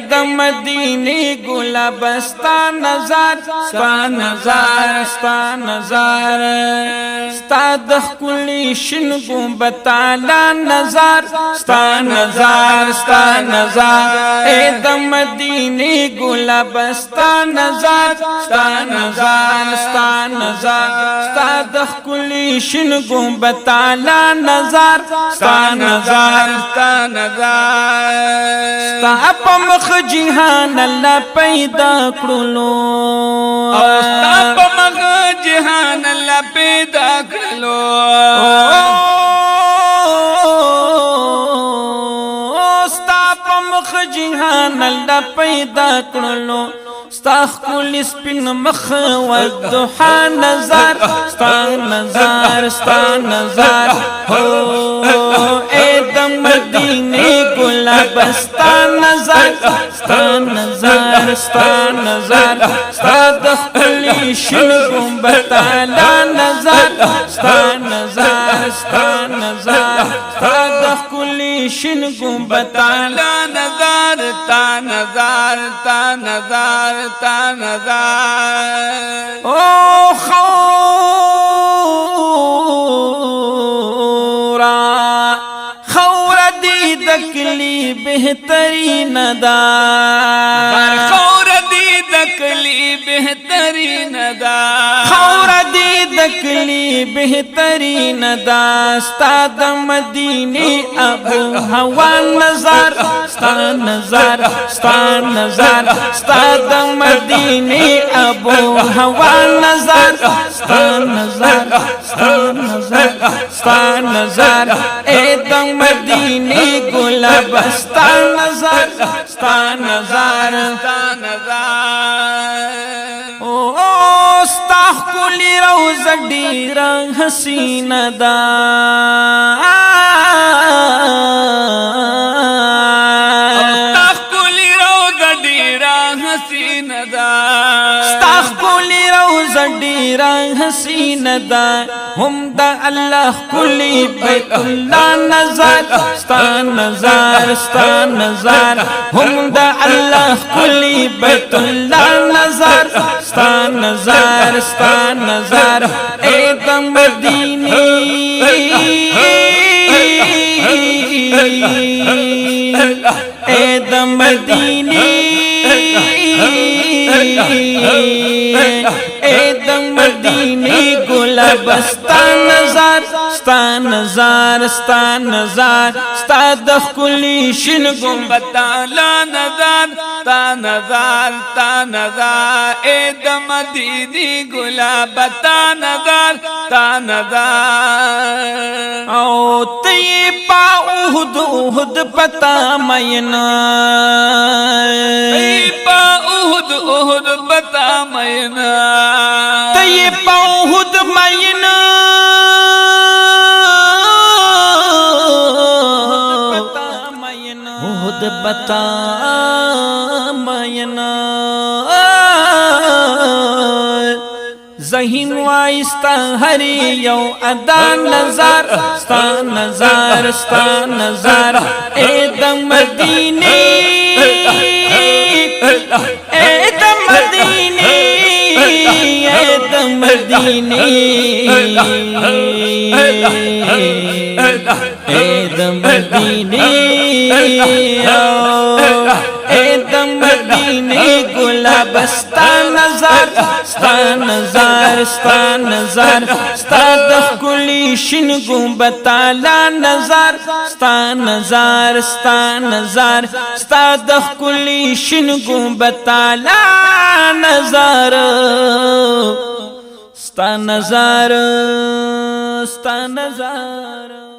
د مدینه ګلاب ستا نظر ستا نظر ستا نظر ستا د ښکلي شین ګنبد تعالی نظر ستا نظر ستا نظر اے د مدینه ګلاب ستا نظر ستا نظر ستا نظر ستا د ښکلي شین ګنبد تعالی نظر ستا نظر ستا نظر ستا په مخ جهان الله پیدا کړلو ستا په مخ جهان الله پیدا کړلو ستا په مخ جهان الله پیدا کړلو ستا ښکلي سپین مخ والضحا نظر ستا نظر ستا نظر هو اے د مدینه ګلاب ستا نظر ستا نظر ستا نظر ستا د ښکلي شین ګنبد تعالی نظر ستا نظر ستا نظر ستا د ښکلي شین ګنبد تعالی نظر تا نظر تا نظر تا نظر او خورا دی دکلی بہترین دا خورا دی دکلی بہترین دا خورا دی دکلی بہترین دا ستا د مدینه ابو هوا نظر ستا نظر ستا نظر ستا د مدینه ابو هوا نظر ستا نظر ستا نظر ستا نظر اے د مدینه ګلاب ستا نظر ستا نظر ستا نظر ستا ښکلي روضه ډېره حسینه ده ستا ښکلي روضه ډېره حسینه ده ستا ښکلي روضه ډېره حسینه ده هم د الله ښکلي بیت الله نظر ستا نظر ستا نظر هم د الله ښکلي بیت الله نظر ستا نظر ستا نظر اے د مدینه اے د مدینه اے د مدینه ګلاب ستا نظر ستا نظر ستا نظر ستا د ښکلي شین ګنبد تعالی نظر تا نظر تا نظر اے د مدینه ګلاب تا نظر تا نظر او تی پا احد احد پتا مینا تی پا احد احد پتا مینا تی پا احد مینا احد پتا مینا ذہین وائستا ہری یو ادا نظر ستا نظر ستا نظر اے د مدینے اے د مدینے اے د مدینے اے د مدینے اے د مدینے گلاب ستا نظر ستا نظر ستا نظر ستا د ښکلي شین ګنبد تعالی نظر ستا نظر ستا نظر ستا د ښکلي شین ګنبد تعالی نظر ستا نظر ستا نظر